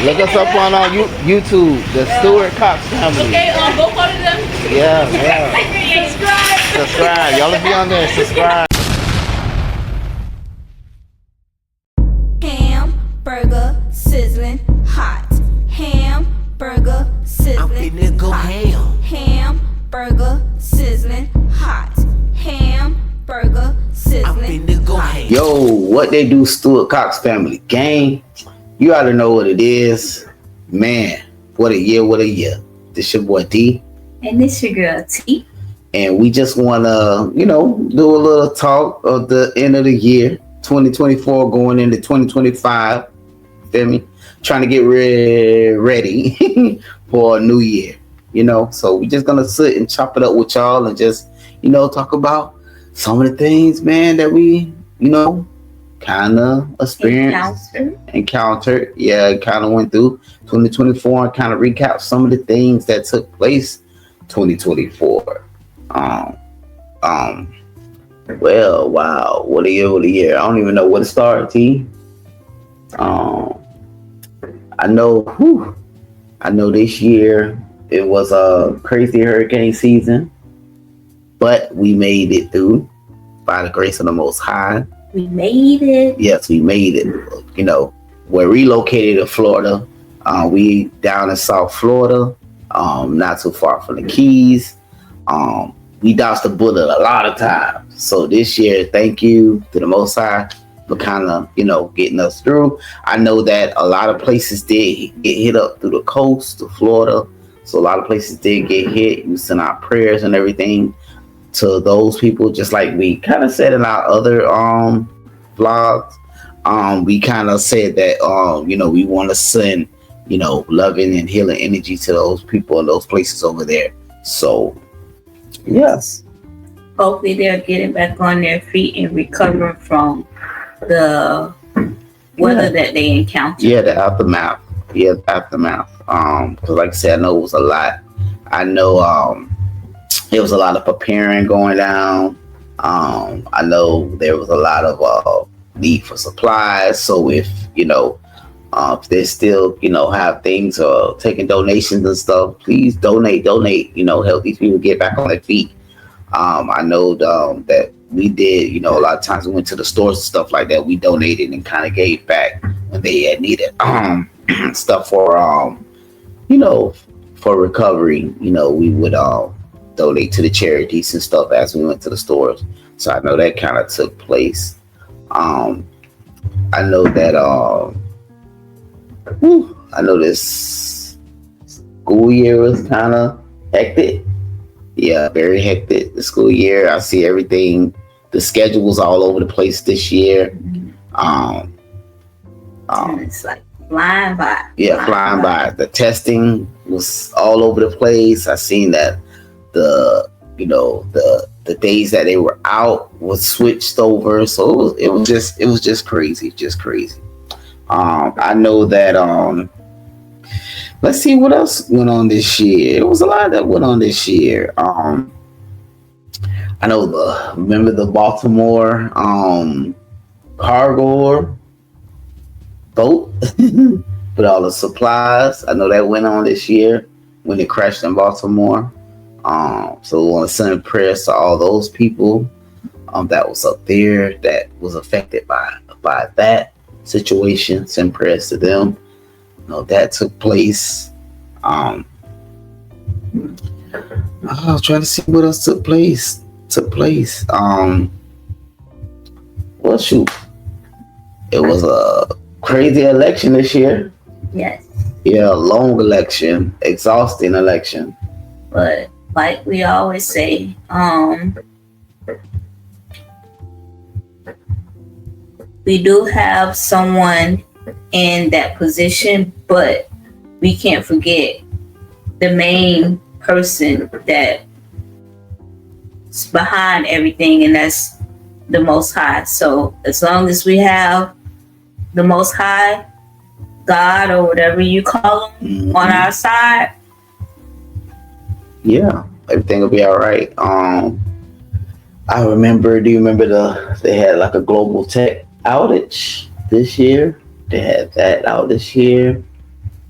Look us up on our YouTube, the Stewart-Cox family. Okay, go follow them. Yeah, yeah. Subscribe. Y'all be on there. Subscribe. Hamburger sizzling hot. Hamburger sizzling hot. Hamburger sizzling hot. Hamburger sizzling hot. Yo, what they do, Stewart-Cox family gang? You ought to know what it is. Man, what a year, what a year. This your boy D. And this your girl T. And we just want to, do a little talk of the end of the year, 2024 going into 2025. Feel me? Trying to get ready for a new year, So we just going to sit and chop it up with y'all and just, talk about some of the things, man, that we, kind of experienced, encountered. Yeah, kind of went through 2024 and kind of recap some of the things that took place 2024. Well, wow, what a year, what a year. I don't even know where to start, T. I know this year it was a crazy hurricane season, but we made it through by the grace of the Most High. We made it. Yes, we made it. We're relocated to Florida. We down in South Florida, not too far from the Keys. We dodged the bullet a lot of times. So this year, thank you to the Most High for kind of, getting us through. I know that a lot of places did get hit up through the coast to Florida. So a lot of places did get hit. We sent out prayers and everything to those people, just like we kind of said in our other vlogs. We kind of said that we want to send loving and healing energy to those people and those places over there. So yes, hopefully they're getting back on their feet and recovering from the weather that they encountered. Yeah, the aftermath. Because like I said, I know it was a lot. I know there was a lot of preparing going down. I know there was a lot of need for supplies. So if they still have things or taking donations and stuff, please donate. Help these people get back on their feet. I know that we did. A lot of times we went to the stores and stuff like that. We donated and kind of gave back when they had needed stuff for for recovery. We would donate to the charities and stuff as we went to the stores. So I know that kind of took place. I know that I know this school year was kind of hectic. Yeah, very hectic. The school year, I see everything. The schedule was all over the place this year. It's like flying by. Yeah, flying by. The testing was all over the place. I seen that the days that they were out was switched over. So it was just crazy. I know that let's see what else went on this year. It was a lot that went on this year. I know remember the Baltimore cargo boat with all the supplies. I know that went on this year when it crashed in Baltimore. So we want to send prayers to all those people that was up there that was affected by that situation. Send prayers to them. That took place. I was trying to see what else took place. Well, shoot, it was a crazy election this year. Yes. Yeah, long election, exhausting election. But like we always say, we do have someone in that position, but we can't forget the main person that's behind everything, and that's the Most High. So as long as we have the Most High, God, or whatever you call him, on our side, yeah, everything will be all right. I remember, do you remember they had like a global tech outage this year? They had that out this year.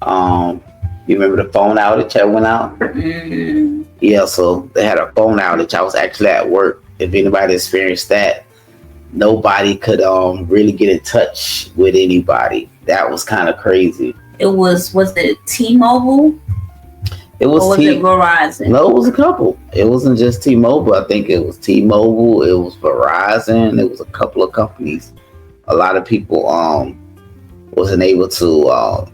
You remember the phone outage that went out? Mm. Yeah, so they had a phone outage. I was actually at work. If anybody experienced that, nobody could really get in touch with anybody. That was kind of crazy. It was it T-Mobile? It was, or was it Verizon? No, it was a couple. It wasn't just T-Mobile. I think it was T-Mobile. It was Verizon. It was a couple of companies. A lot of people wasn't able to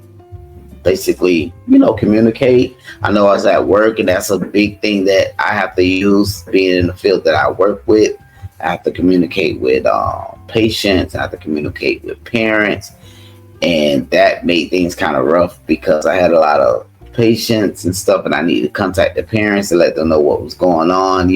basically, communicate. I know I was at work, and that's a big thing that I have to use being in the field that I work with. I have to communicate with patients. I have to communicate with parents. And that made things kind of rough because I had a lot of patients and stuff, and I needed to contact the parents and let them know what was going on,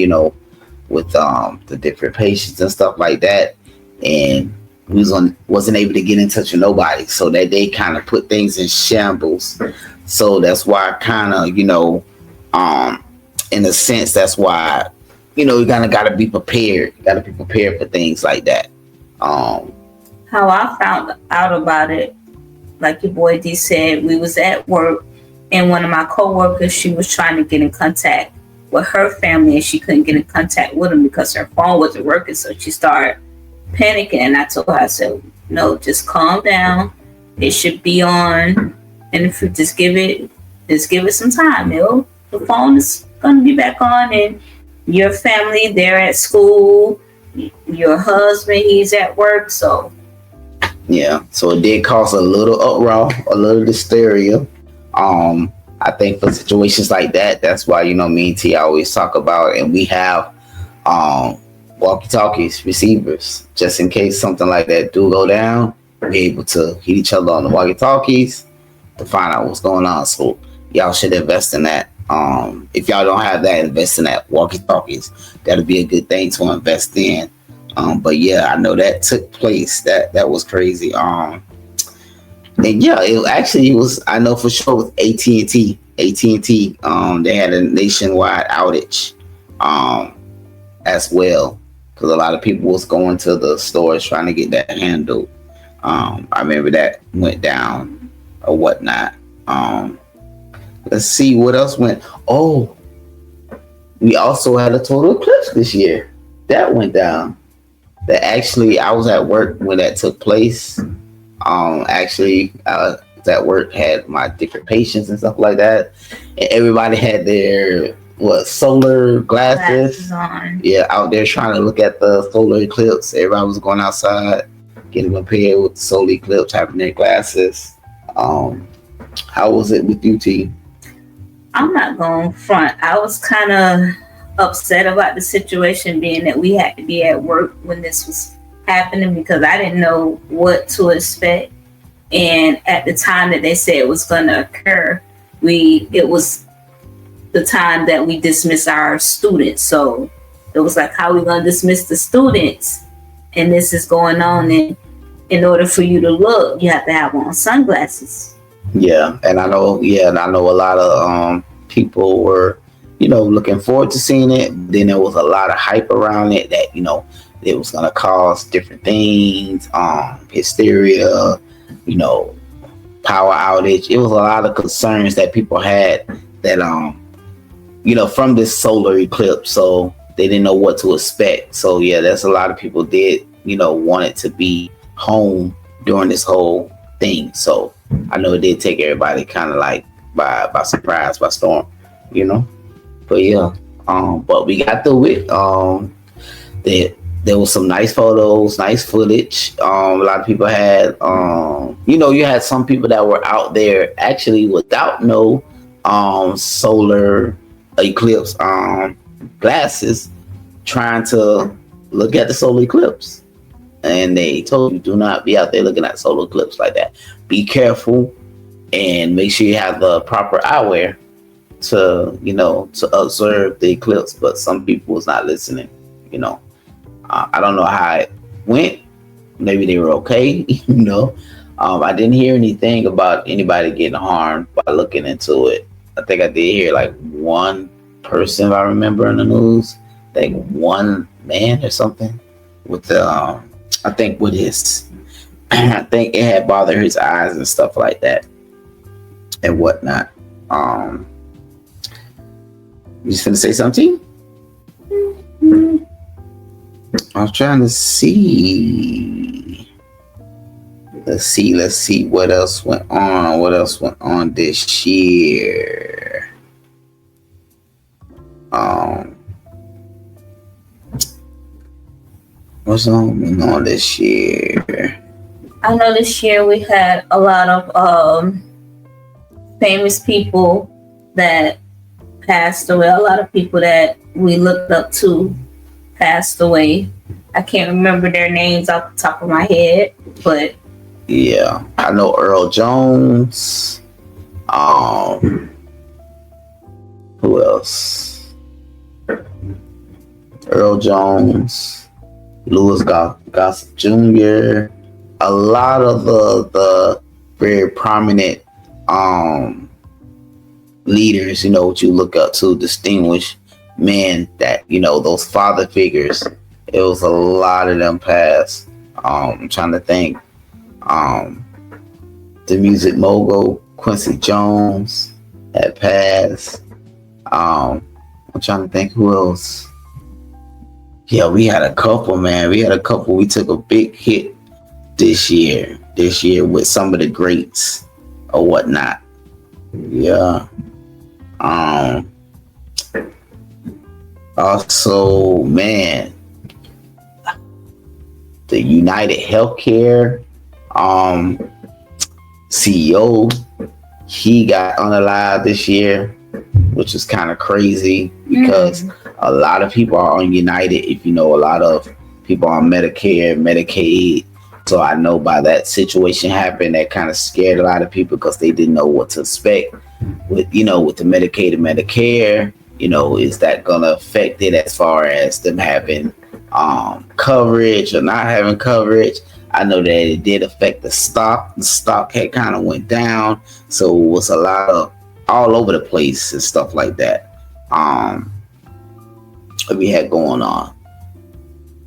with the different patients and stuff like that. And we wasn't able to get in touch with nobody. So that day kind of put things in shambles. So that's why I kind of, in a sense, that's why, you kind of got to be prepared. You got to be prepared for things like that. How I found out about it, like your boy D said, we was at work, and one of my coworkers, she was trying to get in contact with her family, and she couldn't get in contact with them because her phone wasn't working. So she started panicking, and I told her, I said, no, just calm down. It should be on, and if you just give it some time, the phone is going to be back on, and your family, they're at school, your husband, he's at work, so. Yeah, so it did cause a little uproar, a little hysteria. I think for situations like that, that's why, me and T always talk about it, and we have Walkie Talkies receivers, just in case something like that do go down. We're able to hit each other on the Walkie Talkies to find out what's going on. So y'all should invest in that. If y'all don't have that, invest in that Walkie Talkies. That'll be a good thing to invest in. But yeah, I know that took place. That was crazy. And yeah, it was. I know for sure with AT&T. AT&T. They had a nationwide outage, as well, because a lot of people was going to the stores trying to get that handled. I remember that went down or whatnot. Let's see what else went. Oh, we also had a total eclipse this year. That went down. That actually, I was at work when that took place. That work had my different patients and stuff like that, and everybody had their solar glasses on. Yeah, out there trying to look at the solar eclipse. Everybody was going outside, getting prepared with the solar eclipse, having their glasses. How was it with you, T? I'm not going front. I was kind of upset about the situation, being that we had to be at work when this was happening, because I didn't know what to expect. And at the time that they said it was going to occur, it was the time that we dismissed our students. So it was like, how are we going to dismiss the students? And this is going on. And in order for you to look, you have to have on sunglasses. Yeah, and I know a lot of people were, looking forward to seeing it. Then there was a lot of hype around it that, it was going to cause different things, hysteria, power outage. It was a lot of concerns that people had that, from this solar eclipse. So they didn't know what to expect. So yeah, that's a lot of people did, wanted to be home during this whole thing. So I know it did take everybody kind of like by surprise, by storm, But yeah, but we got through it. There was some nice photos, nice footage. A lot of people had, you had some people that were out there actually without no solar eclipse glasses, trying to look at the solar eclipse. And they told you, do not be out there looking at solar eclipse like that. Be careful and make sure you have the proper eyewear to observe the eclipse. But some people was not listening, I don't know how it went. Maybe they were okay, I didn't hear anything about anybody getting harmed by looking into it. I think I did hear like one person, if I remember, in the news, like one man or something with the, I think with his, I think it had bothered his eyes and stuff like that. and whatnot. You just finna say something? I was trying to see. Let's see what else went on. What else went on this year? What's on this year? I know this year we had a lot of famous people that passed away. A lot of people that we looked up to passed away. I can't remember their names off the top of my head, but yeah, I know Earl Jones. Who else? Earl Jones, Louis Gossett Jr. A lot of the very prominent leaders, what you look up to, distinguished men that, those father figures. It was a lot of them passed. I'm trying to think. The music mogul Quincy Jones had passed. I'm trying to think who else. Yeah, we had a couple, man. We took a big hit this year with some of the greats or whatnot. Yeah. Also, man, the United Healthcare CEO, he got unalived this year, which is kind of crazy because a lot of people are on United. If you know, a lot of people on Medicare, Medicaid. So I know by that situation happened, that kind of scared a lot of people because they didn't know what to expect with the Medicaid and Medicare. Is that going to affect it as far as them having coverage or not having coverage? I know that it did affect the stock. The stock had kind of went down. So it was a lot of all over the place and stuff like that. We had going on.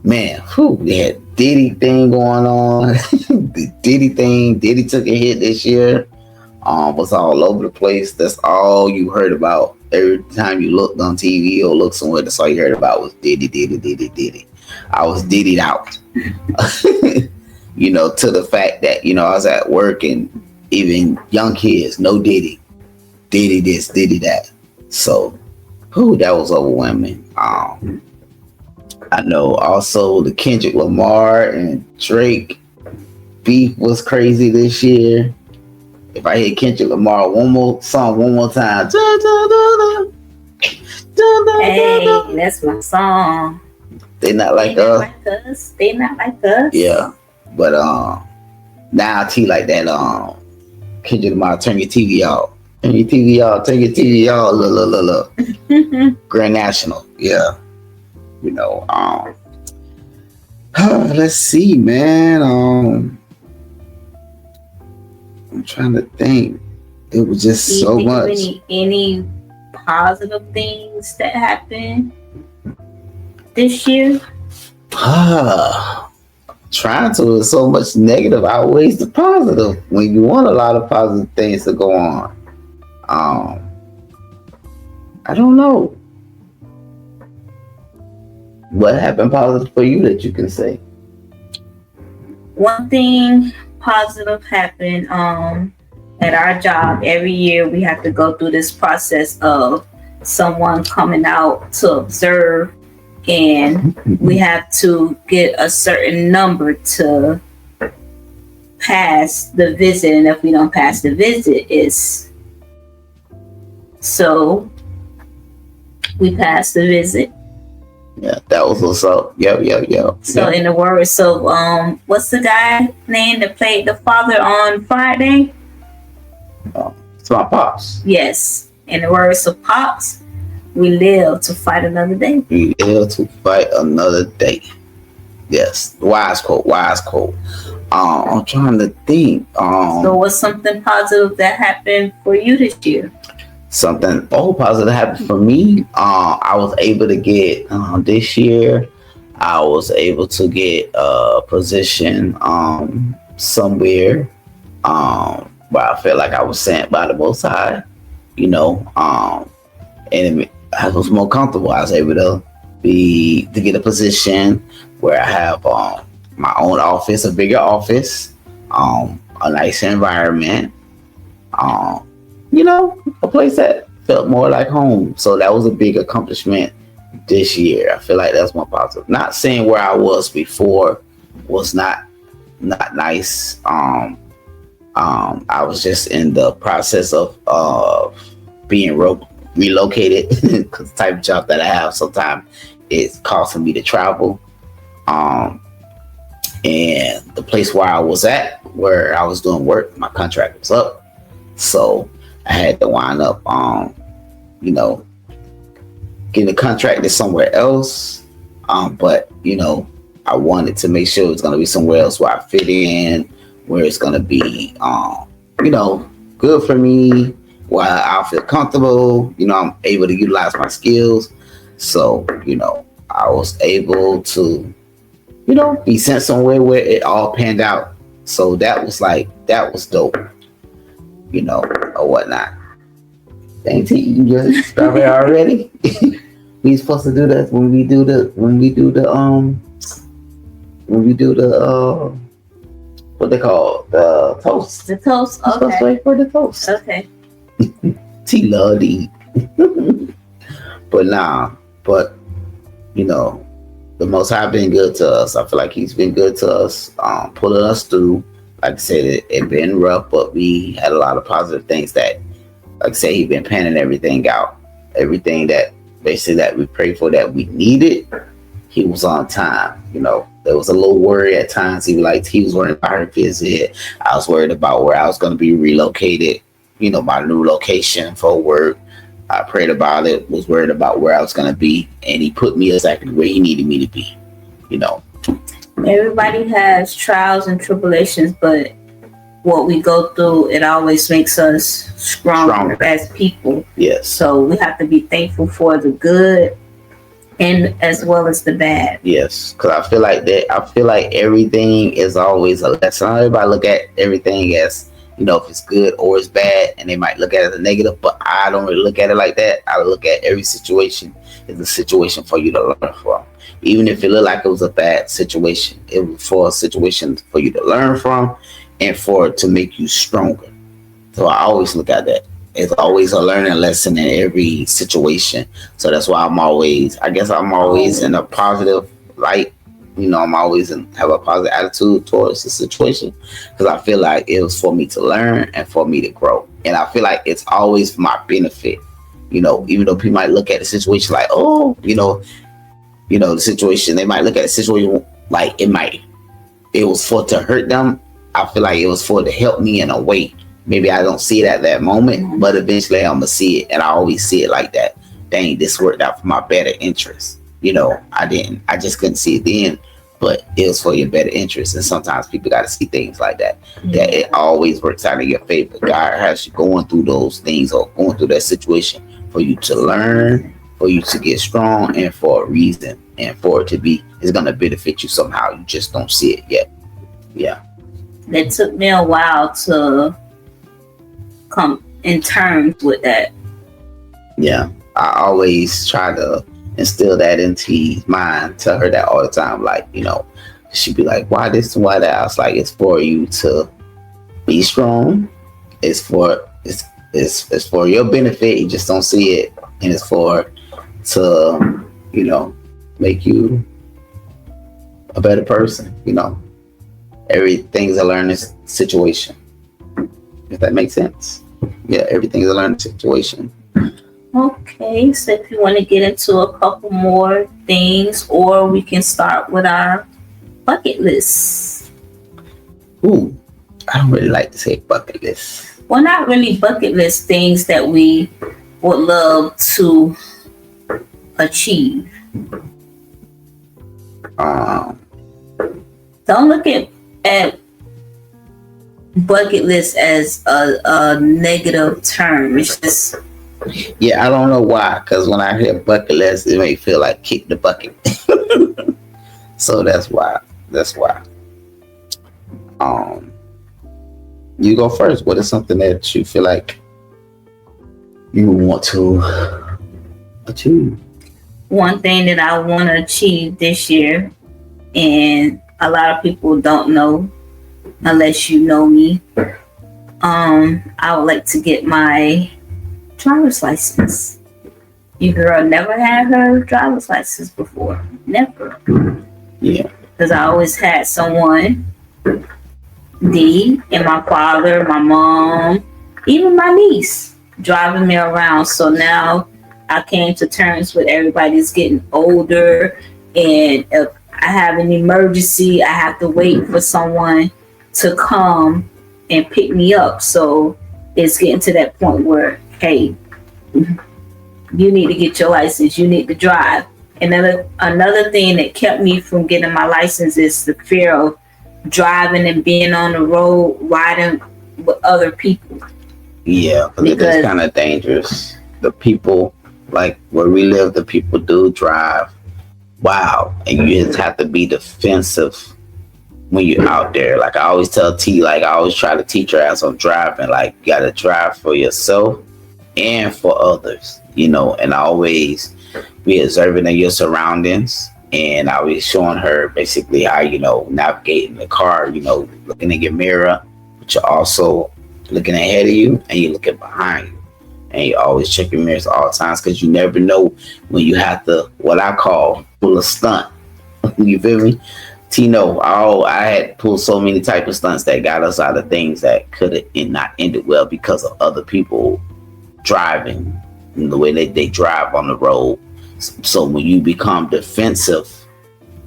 Man, we had Diddy thing going on. The Diddy thing. Diddy took a hit this year. Was all over the place. That's all you heard about. Every time you looked on TV or looked somewhere, that's all you heard about was Diddy. I was Diddy'd out. To the fact that, I was at work and even young kids, no Diddy. Diddy this, Diddy that. So, that was overwhelming. I know also the Kendrick Lamar and Drake beef was crazy this year. If I hear Kendrick Lamar one more time. Hey, that's my song. They not like us. They not like us. Yeah. But now I tell you like that, Kendrick Lamar, turn your TV off. Turn your TV off. Look. Grand National. Yeah. Let's see, man. I'm trying to think. It was just so much. Any positive things that happened this year? Trying to. Is so much negative outweighs the positive when you want a lot of positive things to go on. I don't know. What happened positive for you that you can say? One thing positive happened at our job. Every year we have to go through this process of someone coming out to observe, and we have to get a certain number to pass the visit, and if we don't pass the visit, so we passed the visit. Yeah, that was what's up. Yep. So in the words of what's the guy name that played the father on Friday? It's my pops. Yes. In the words of Pops, we live to fight another day. We live to fight another day. Yes. Wise quote. I'm trying to think. So what's something positive that happened for you this year? Something positive happened for me. I was able to get this year. I was able to get a position somewhere but I felt like I was sent by the Most High, and I was more comfortable. I was able to get a position where I have my own office, a bigger office, a nice environment, a place that felt more like home. So that was a big accomplishment this year. I feel like that's more positive. Not saying where I was before was not nice. I was just in the process of being relocated because the type of job that I have sometimes it's costing me to travel. And the place where I was at, where I was doing work, my contract was up. So I had to wind up, getting a contract somewhere else. But, I wanted to make sure it's going to be somewhere else where I fit in, where it's going to be, good for me, where I feel comfortable. I'm able to utilize my skills. So, I was able to, be sent somewhere where it all panned out. So that was dope, or whatnot. Ain't you eating your strawberry already? We supposed to do that when we do the what they call the toast. The toast. Okay. Supposed to wait for the toast. Okay. T love to eat. But the Most High been good to us. I feel like He's been good to us, pulling us through. Like I said, it been rough, but we had a lot of positive things that, like I said, He been panning everything out. Everything that basically that we prayed for that we needed, He was on time. There was a little worry at times. He was worried about her visit. I was worried about where I was going to be relocated, my new location for work. I prayed about it, was worried about where I was going to be, and He put me exactly where He needed me to be, Everybody has trials and tribulations, but what we go through, it always makes us stronger as people. Yes. So we have to be thankful for the good and as well as the bad. Yes, because I feel like everything is always a lesson. Everybody look at everything as, if it's good or it's bad, and they might look at it as a negative, but I don't really look at it like that. I look at every situation as a situation for you to learn from. Even if it looked like it was a bad situation, it was for a situation for you to learn from and for it to make you stronger. So I always look at that. It's always a learning lesson in every situation. So that's why I'm always in a positive light. I'm always have a positive attitude towards the situation because I feel like it was for me to learn and for me to grow. And I feel like it's always for my benefit. Even though people might look at the situation like, oh, the situation, they might look at the situation like it was for to hurt them. I feel like it was for to help me in a way. Maybe I don't see it at that moment, but eventually I'm gonna see it, and I always see it like that. Dang, this worked out for my better interest. I just couldn't see it then, but it was for your better interest. And sometimes people got to see things like that. Yeah. That it always works out in your favor. God has you going through those things or going through that situation for you to learn, for you to get strong, and for a reason, and for it to be, it's gonna benefit you somehow. You just don't see it yet. Yeah. It took me a while to come in terms with that. Yeah, I always try to instill that into his mind. Tell her that all the time. Like, she'd be like, why this and why that? I was like, it's for you to be strong. It's for your benefit. You just don't see it. And it's to make you a better person. Everything's a learning situation. If that makes sense. Yeah, everything's a learning situation. Okay, so if you want to get into a couple more things, or we can start with our bucket list. Ooh, I don't really like to say bucket list. Well, not really bucket list, things that we would love to achieve. Don't look at bucket list as a negative term. It's just, yeah, I don't know why, because when I hear bucket list, it may feel like kick the bucket. So that's why. You go first. What is something that you feel like you want to achieve? One thing that I want to achieve this year, and a lot of people don't know unless you know me. I would like to get my driver's license. Your girl never had her driver's license before. Never. Yeah. Because I always had someone, D, and my father, my mom, even my niece, driving me around. So now I came to terms with everybody's getting older, and if I have an emergency, I have to wait for someone to come and pick me up. So it's getting to that point where, hey, you need to get your license. You need to drive. Another thing that kept me from getting my license is the fear of driving and being on the road, riding with other people. Yeah, because it's kind of dangerous. The people, like where we live, the people do drive. Wow. And you just have to be defensive when you're out there. Like I always tell T, like I always try to teach her as I'm driving, like you gotta drive for yourself and for others, you know, and I always be observing of your surroundings, and I was showing her basically how, you know, navigating the car, you know, looking in your mirror, but you're also looking ahead of you and you're looking behind you, and you always check your mirrors all times, because you never know when you have to, what I call, pull a stunt. You feel me? Tino, I had pulled so many type of stunts that got us out of things that could have not ended well because of other people driving and the way they drive on the road. So when you become defensive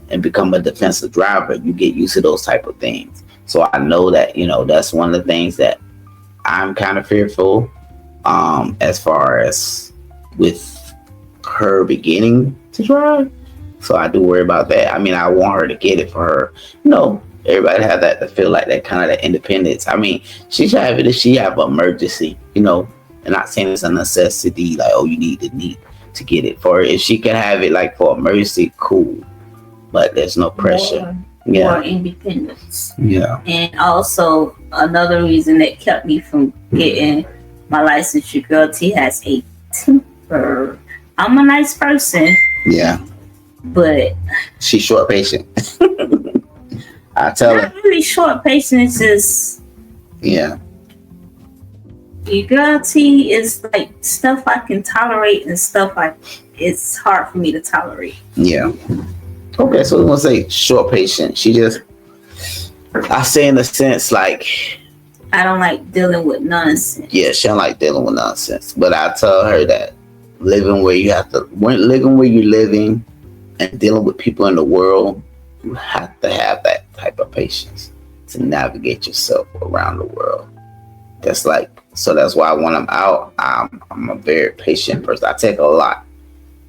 and become a defensive driver, you get used to those type of things. So I know that, you know, that's one of the things that I'm kind of fearful as far as with her beginning to drive. So I do worry about that. I mean, I want her to get it for her. You know, everybody have that to feel like that kind of that independence. I mean, she should have it if she have an emergency, you know, and not saying it's a necessity, like, oh, you need to get it for her. If she can have it like for emergency, cool. But there's no pressure. More independence. Yeah. And also another reason that kept me from getting my license, your girl T has a temper. I'm a nice person. Yeah. But she's short patient. I tell her. Not really short patience is. Yeah. Your girl T is like stuff I can tolerate and stuff it's hard for me to tolerate. Yeah. Okay, so we're gonna say short patient. She just, I say in a sense like, I don't like dealing with nonsense. Yeah, she don't like dealing with nonsense. But I tell her that living where you're living and dealing with people in the world, you have to have that type of patience to navigate yourself around the world. That's like, so that's why when I'm out, I'm a very patient person. I take a lot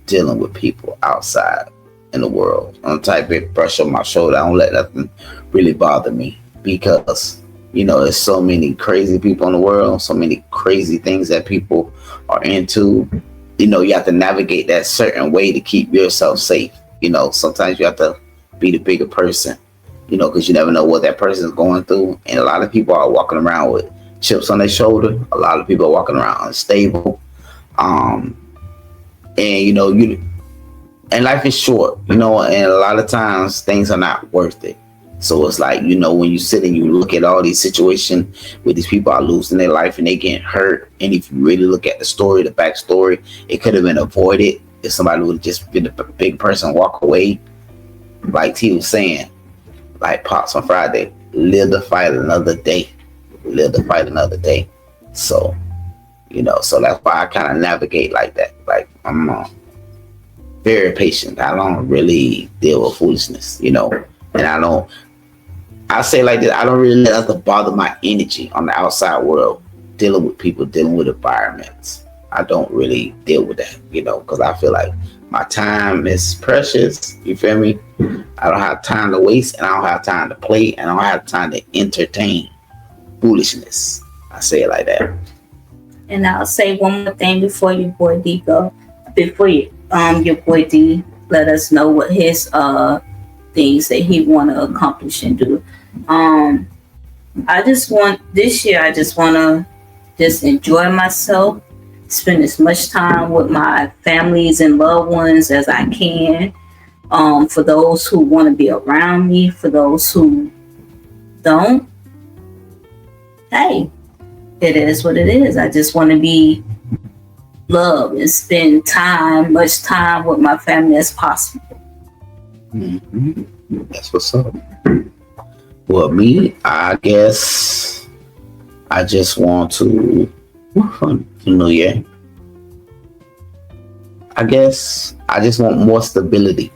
dealing with people outside in the world. I'm the type of brush on my shoulder. I don't let nothing really bother me, because, you know, there's so many crazy people in the world, so many crazy things that people are into. You know, you have to navigate that certain way to keep yourself safe. You know, sometimes you have to be the bigger person, you know, because you never know what that person is going through. And a lot of people are walking around with chips on their shoulder. A lot of people are walking around unstable. And, you know, and life is short, you know, and a lot of times things are not worth it. So it's like, you know, when you sit and you look at all these situations where these people are losing their life and they getting hurt, and if you really look at the story, the backstory, it could have been avoided if somebody would have just been a big person, walk away. Like T was saying, like Pops on Friday, live to fight another day. Live to fight another day. So, you know, so that's why I kind of navigate like that. Like, I'm very patient. I don't really deal with foolishness, you know, and I say like this, I don't really let that bother my energy on the outside world, dealing with people, dealing with environments. I don't really deal with that, you know, because I feel like my time is precious. You feel me? I don't have time to waste, and I don't have time to play, and I don't have time to entertain foolishness. I say it like that. And I'll say one more thing before your boy D go. Before your boy D let us know what his things that he want to accomplish and do. this year, I just want to just enjoy myself, spend as much time with my families and loved ones as I can. For those who want to be around me, for those who don't, hey, it is what it is. I just want to be loved and spend much time with my family as possible. Mm-hmm. That's what's up. Well, me, I guess I just want to New Year. I guess I just want more stability.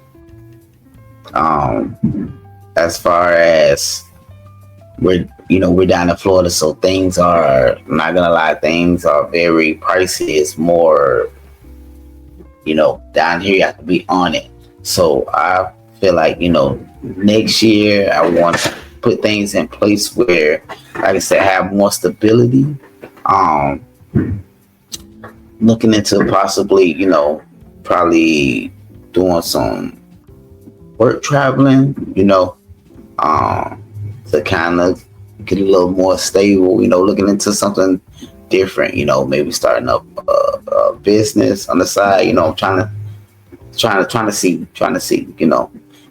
As far as we're down in Florida, so things are, I'm not gonna lie, things are very pricey. It's more, down here you have to be on it. So I feel like, next year I want to put things in place where, like I said, have more stability. Looking into possibly, probably doing some work traveling, to kind of get a little more stable, looking into something different, maybe starting up a business on the side, trying to see,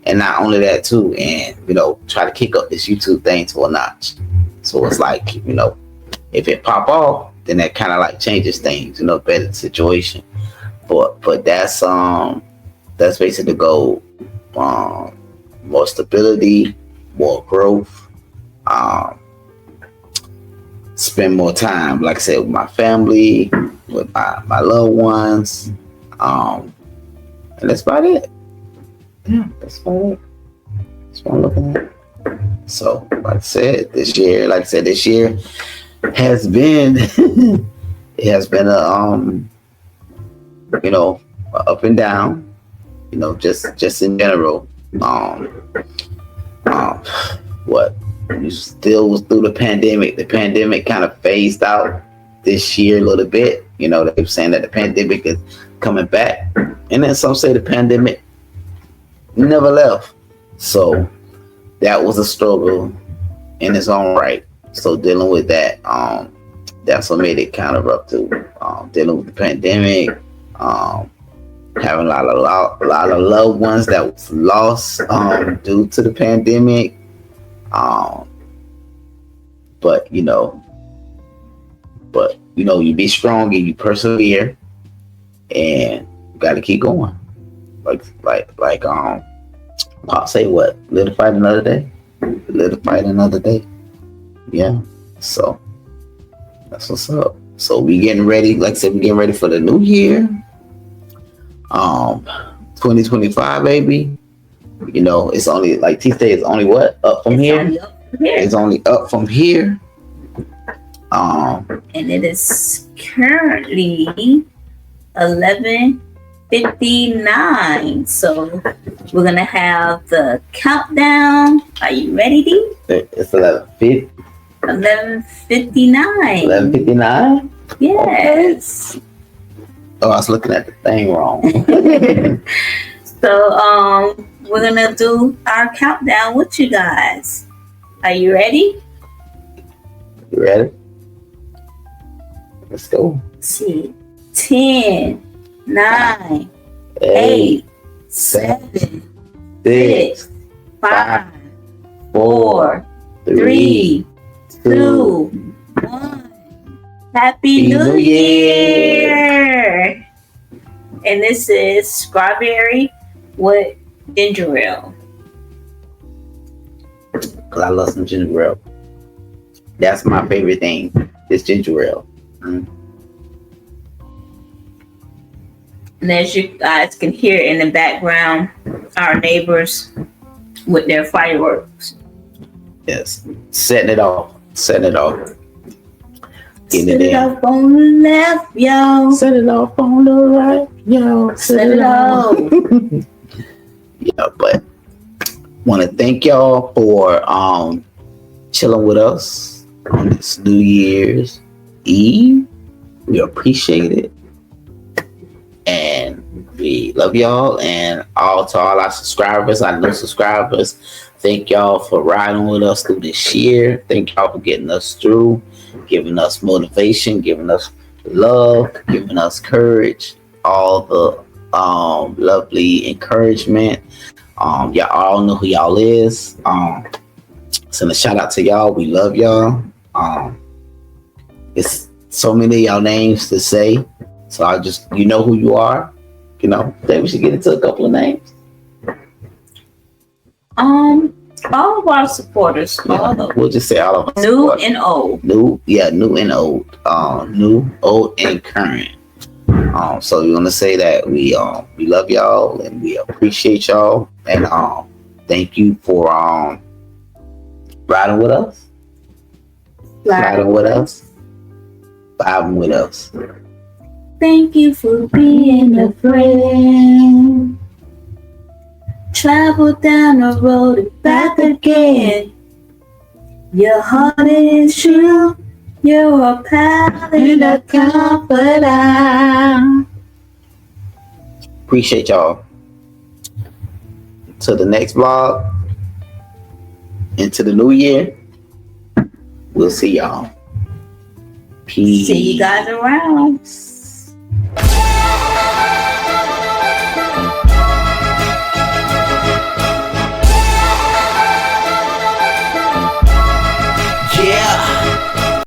and not only that too, and try to kick up this YouTube thing to a notch. So it's like, if it pop off, then that kind of like changes things, better situation. But that's basically the goal. More stability, more growth, spend more time, like I said, with my family, with my loved ones, and that's about it. Yeah, that's about it. That's what I'm looking at. So, like I said, this year has been it has been a up and down, just in general. What you still was through the pandemic. The pandemic kind of phased out this year a little bit. They're saying that the pandemic is coming back, and then some say the pandemic never left. So that was a struggle in its own right. So dealing with that, that's what made it kind of rough too. Dealing with the pandemic, having a lot of loved ones that was lost due to the pandemic. But you be strong and you persevere, and you got to keep going. Like Pop say, what? Live to fight another day. Live to fight another day. Yeah. So that's what's up. So we getting ready. Like I said, we getting ready for the new year. 2025, baby. It's only, like T say, it's only what? Up from here? It's only up from here. And it is currently 11:59. So we're gonna have the countdown. Are you ready, D? It's 11:50. 11:59. 11:59? Yes. Okay. Oh, I was looking at the thing wrong. So we're gonna do our countdown with you guys. Are you ready? You ready? Let's go. Let's see. 10, 9, 8, 7, 6, 5, 4, 3, 2, 1. Happy New Year! And this is strawberry with ginger ale. Cause I love some ginger ale. That's my favorite thing. This ginger ale. And as you guys can hear in the background, our neighbors with their fireworks. Yes. Setting it off. Set it off on the left, yo. Set it off on the right, yo. Set it off. Yeah, but want to thank y'all for chilling with us on this New Year's Eve. We appreciate it, and we love y'all, and all to all our subscribers, our new subscribers. Thank y'all for riding with us through this year. Thank y'all for getting us through, giving us motivation, giving us love, giving us courage, all the lovely encouragement. Y'all all know who y'all is. Send a shout out to y'all. We love y'all. It's so many of y'all names to say. So I just, you know who you are. You know, then we should get into a couple of names. All of our supporters. We'll just say all of us. New and old. New and old. New, old, and current. So we want to say that we love y'all and we appreciate y'all, and thank you for riding with us. Riding with us. Vibing with us. Thank you for being a friend. Travel down the road and back again. Your heart is true. You're a pal and a confidant. Appreciate y'all. To the next vlog. Into the new year. We'll see y'all. Peace. See you guys around.